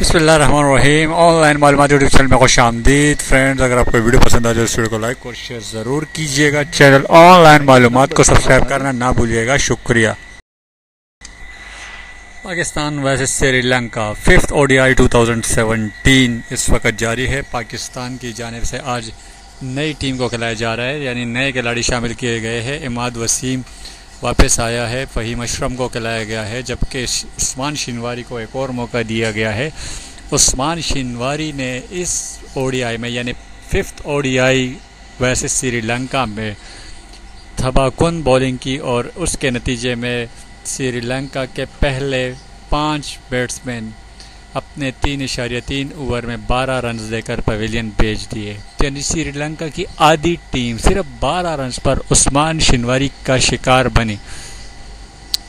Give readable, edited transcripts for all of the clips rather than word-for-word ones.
बिस्मिल्लाहिर्रहमानिर्रहीम। ऑनलाइन मालूमात YouTube channel में खुश आमदीद। फ्रेंड्स, अगर आपको वीडियो पसंद आ जाए इस वीडियो को लाइक और शेयर ज़रूर कीजिएगा। चैनल ऑनलाइन मालूमात को सब्सक्राइब करना ना भूलिएगा। शुक्रिया। Pakistan versus Sri Lanka 5th ODI 2017 इस वक्त जारी है। पाकिस्तान की जानिब से आज नई टीम को खिलाया जा रहा है, यानी नए खिलाड़ी शामिल किए गए हैं। इमाद वसीम वापस आया है, फ़हीम अशरफ को खिलाया गया है, जबकि उस्मान शिनवारी को एक और मौका दिया गया है। उस्मान शिनवारी ने इस ODI में यानी 5th ODI वर्सेस श्रीलंका में तबाहकुन बॉलिंग की और उसके नतीजे में श्रीलंका के पहले 5 बैट्समैन अपने 3.3 ओवर में 12 रन देकर पवेलियन भेज दिए। यानी श्रीलंका की आधी टीम सिर्फ 12 रन पर उस्मान शिनवारी का शिकार बनी।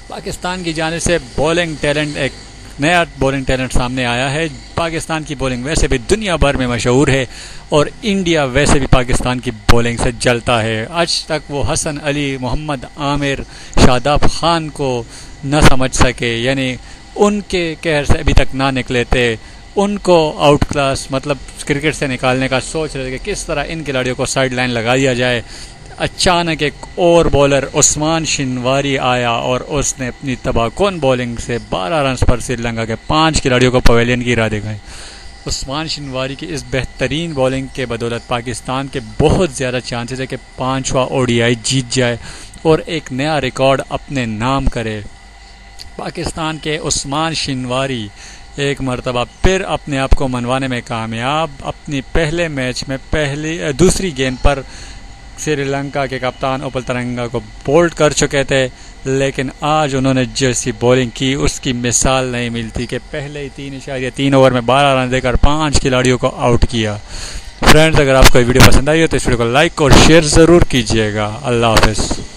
पाकिस्तान की जानिब से बॉलिंग टैलेंट, एक नया बॉलिंग टैलेंट सामने आया है। पाकिस्तान की बॉलिंग वैसे भी दुनिया भर में मशहूर है और इंडिया वैसे भी पाकिस्तान की बॉलिंग से जलता है। आज तक वो हसन अली, मोहम्मद आमिर, शादाब खान को न समझ सके, यानी उनके कहर से अभी तक ना निकले थे। उनको आउट क्लास मतलब क्रिकेट से निकालने का सोच रहे थे कि किस तरह इन खिलाड़ियों को साइड लाइन लगा दिया जाए। अचानक एक और बॉलर उस्मान शिनवारी आया और उसने अपनी तबाहकुन बॉलिंग से 12 रन पर श्रीलंका के 5 खिलाड़ियों को पवेलियन की राह दिखाई। उस्मान शिनवारी की इस बेहतरीन बॉलिंग के बदौलत पाकिस्तान के बहुत ज़्यादा चांसेस है कि 5वां ODI जीत जाए और एक नया रिकॉर्ड अपने नाम करे। पाकिस्तान के उस्मान शिनवारी एक मरतबा फिर अपने आप को मनवाने में कामयाब। अपनी पहले मैच में दूसरी गेंद पर श्रीलंका के कप्तान उपल तरंगा को बोल्ड कर चुके थे, लेकिन आज उन्होंने जैसी बॉलिंग की उसकी मिसाल नहीं मिलती कि पहले ही 3.3 ओवर में 12 रन देकर 5 खिलाड़ियों को आउट किया। फ्रेंड्स, अगर आपको वीडियो पसंद आई हो तो इस वीडियो को लाइक और शेयर ज़रूर कीजिएगा। अल्लाह हाफ़िज़।